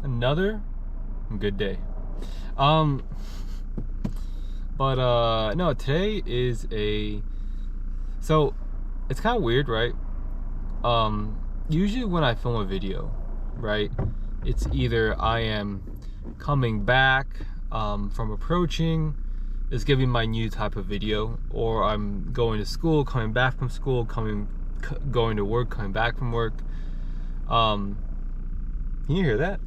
another good day. But no, today is so it's kind of weird, right? Usually when I film a video, right, it's either I am coming back from approaching, is giving my new type of video, or I'm going to school, coming back from school, going to work, coming back from work. Can you hear that?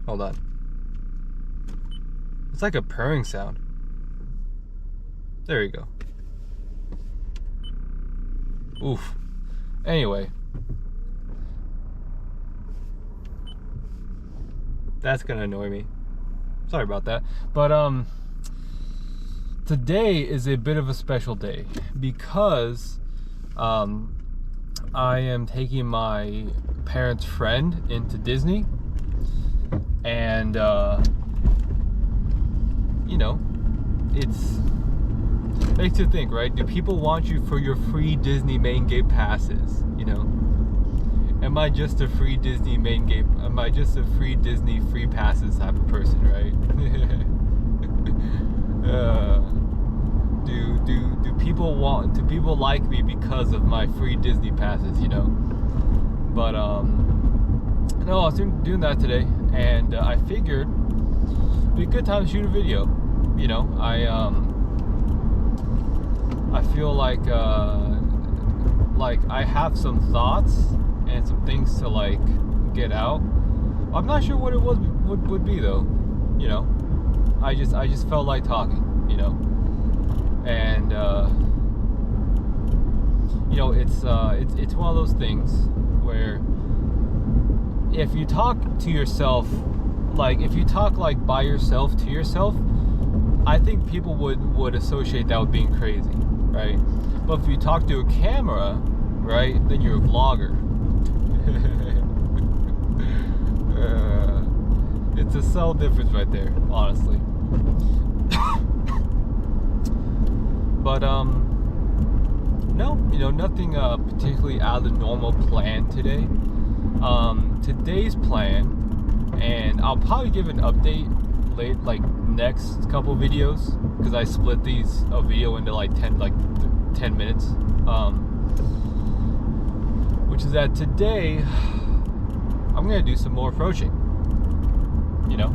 Hold on. It's like a purring sound. There you go. Oof. Anyway. That's gonna annoy me. Sorry about that. But today is a bit of a special day because I am taking my parents' friend into Disney, and you know, it makes you think, right? Do people want you for your free Disney main gate passes? You know, am I just a free Disney main gate? Am I just a free Disney free passes type of person, right? Do people like me because of my free Disney passes? You know, but no, I was doing that today, and I figured it'd be a good time to shoot a video. You know, I feel like I have some thoughts and some things to like get out. I'm not sure what it would be though. You know, I just felt like talking. You know, and you know, it's one of those things where if you talk to yourself, like if you talk like by yourself to yourself, I think people would associate that with being crazy, right? But if you talk to a camera, right, then you're a vlogger. It's a subtle difference right there, honestly. But no, you know, nothing particularly out of the normal plan today. Today's plan, and I'll probably give an update late, like next couple videos, because I split a video into like 10 minutes, which is that today I'm gonna do some more approaching. You know,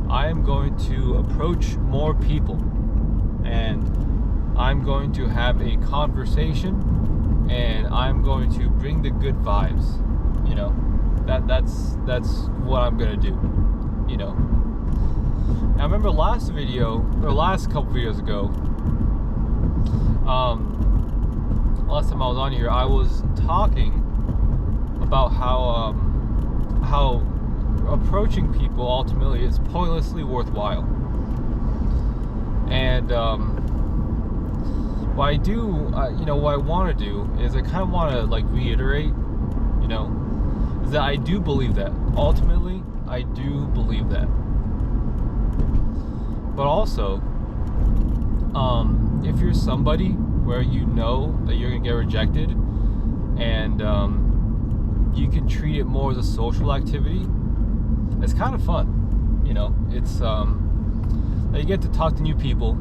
I am going to approach more people, and I'm going to have a conversation, and I'm going to bring the good vibes. You know, that's what I'm gonna do. You know, I remember last couple videos ago, last time I was on here, I was talking about how approaching people ultimately is pointlessly worthwhile. And what I do, you know, what I want to do is I kind of want to like reiterate, you know, is that I do believe that. Ultimately, I do believe that. But also, if you're somebody where you know that you're gonna get rejected, and you can treat it more as a social activity, it's kind of fun. You know, it's you get to talk to new people.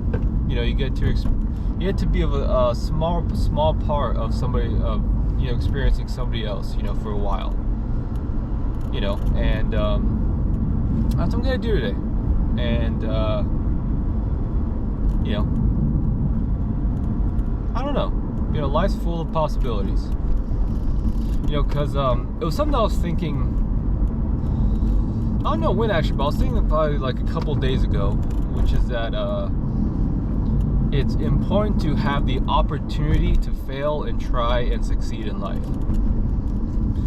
You know, you get to be a small part of somebody, of, you know, experiencing somebody else, you know, for a while. You know, and that's what I'm gonna do today. And you know, I don't know. You know, life's full of possibilities. You know, because it was something I was thinking. I don't know when actually, but I was thinking probably like a couple days ago, which is that it's important to have the opportunity to fail and try and succeed in life.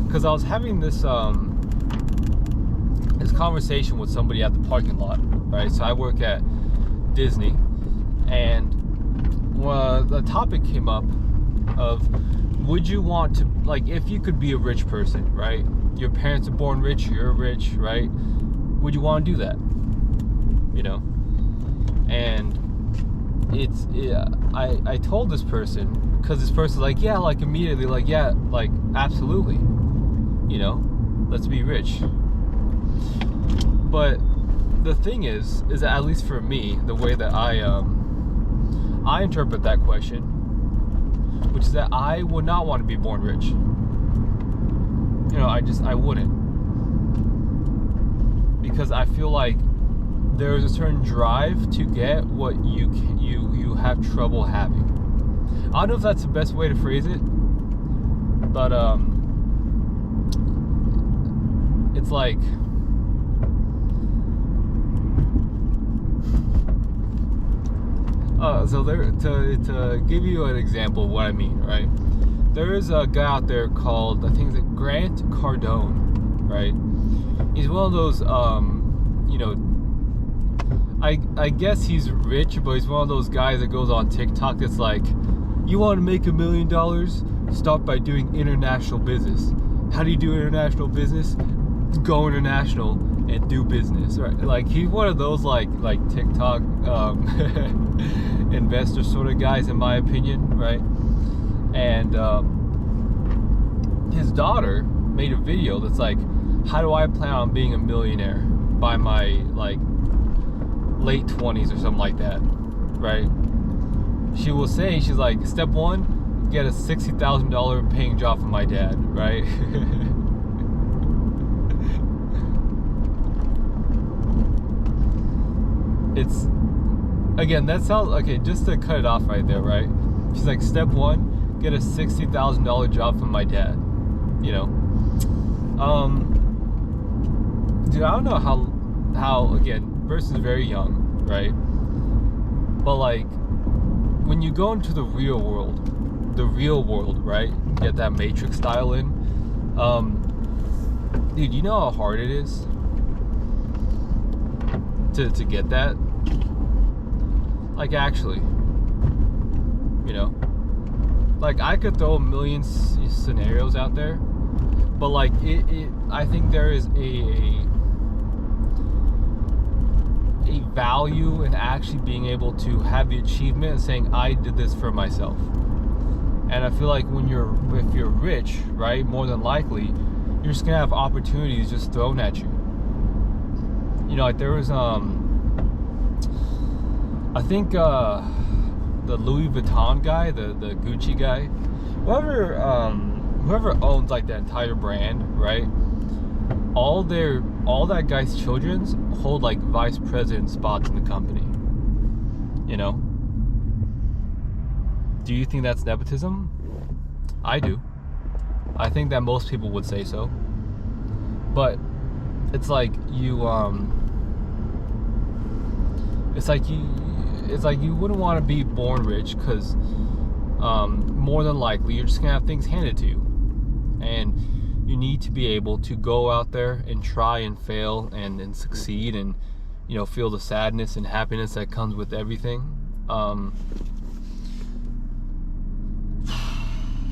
Because I was having this conversation with somebody at the parking lot, right? So I work at Disney, and the topic came up of, would you want to, like, if you could be a rich person, right? Your parents are born rich, you're rich, right? Would you want to do that? You know? And I told this person, because this person's like, yeah, like immediately, like, yeah, like absolutely, you know, let's be rich. But the thing is that at least for me, the way that I interpret that question, which is that I would not want to be born rich. You know, I wouldn't, because I feel like there's a certain drive to get what you have trouble having. I don't know if that's the best way to phrase it, but it's like, so there, to give you an example of what I mean, right? There is a guy out there called, I think it's Grant Cardone, right? He's one of those, you know, I guess he's rich, but he's one of those guys that goes on TikTok that's like, you want to make $1 million? Start by doing international business. How do you do international business? Go international and do business, right? Like, he's one of those like TikTok investor sort of guys, in my opinion, right? And his daughter made a video that's like, how do I plan on being a millionaire by my like late 20s or something like that, right? She was saying, she's like, step one, get a $60,000 paying job from my dad, right? It's, again, that sounds, okay, just to cut it off right there, right? She's like, step one, get a $60,000 job from my dad, you know? Dude, I don't know how again, person's very young, right? But like, when you go into the real world, right? Get that Matrix style in, dude, you know how hard it is to get that? Like, actually, you know, like, I could throw a million scenarios out there, but like, I think there is a value in actually being able to have the achievement and saying, I did this for myself. And I feel like if you're rich, right, more than likely, you're just gonna have opportunities just thrown at you. You know, like, there was I think the Louis Vuitton guy, the Gucci guy, whoever owns like the entire brand, right? All that guy's children's hold like vice president spots in the company. You know? Do you think that's nepotism? I do. I think that most people would say so. But it's like you wouldn't want to be born rich, because more than likely you're just gonna have things handed to you, and you need to be able to go out there and try and fail and succeed, and, you know, feel the sadness and happiness that comes with everything.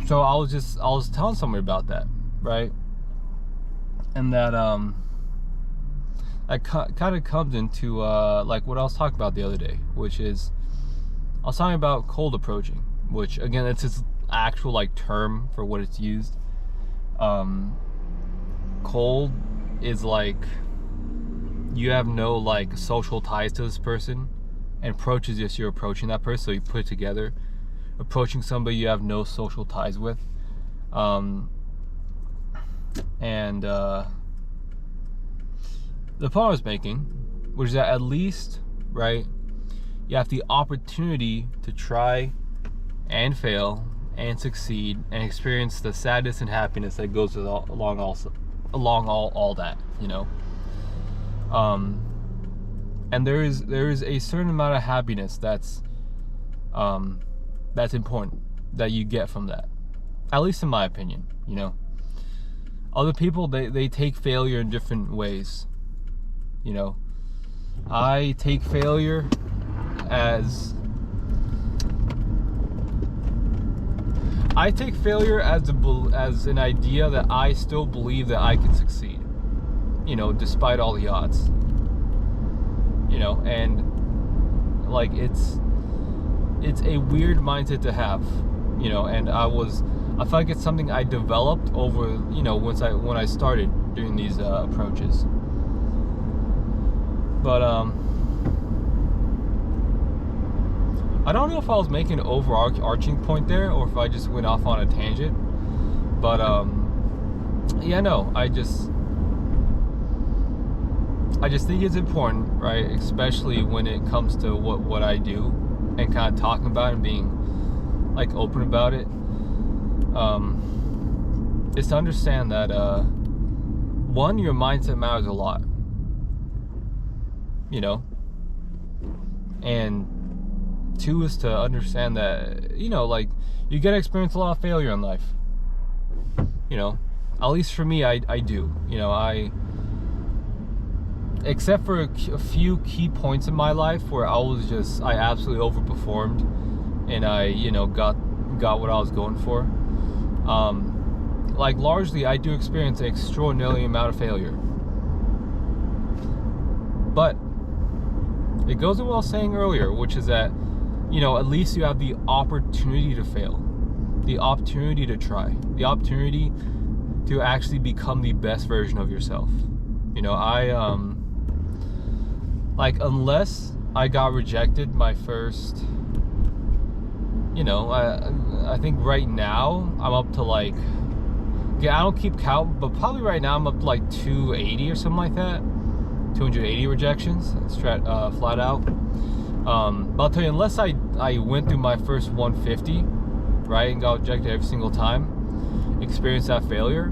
So I was telling somebody about that, right? And that that kind of comes into like what I was talking about the other day, which is, I was talking about cold approaching, which again, it's its actual like term for what it's used. Cold is like, you have no like social ties to this person, and approach is just you're approaching that person, so you put it together. Approaching somebody you have no social ties with, and the point I was making, which is that at least, right, you have the opportunity to try and fail and succeed and experience the sadness and happiness that goes with along all that, you know. And there is a certain amount of happiness that's important that you get from that, at least in my opinion, you know. Other people, they take failure in different ways, you know. I take failure as an idea that I still believe that I can succeed, you know, despite all the odds, you know. And like, it's it's a weird mindset to have, you know. And I feel like it's something I developed over, you know, when I started doing these approaches. But I don't know if I was making an overarching point there or if I just went off on a tangent. But yeah, no, I just think it's important, right? Especially when it comes to what I do and kind of talking about it and being like open about it. Is to understand that one, your mindset matters a lot, you know, and two is to understand that, you know, like, you get to experience a lot of failure in life, you know. At least for me, I do, you know. Except for a few key points in my life where I absolutely overperformed and I, you know, got what I was going for. Like, largely, I do experience an extraordinary amount of failure. But it goes with what I was saying earlier, which is that, you know, at least you have the opportunity to fail, the opportunity to try, the opportunity to actually become the best version of yourself. You know, like, unless I got rejected my first, you know, I think right now I'm up to like, yeah, I don't keep count, but probably right now I'm up to like 280 or something like that. 280 rejections, flat out. But I'll tell you, unless I went through my first 150, right, and got rejected every single time, experienced that failure,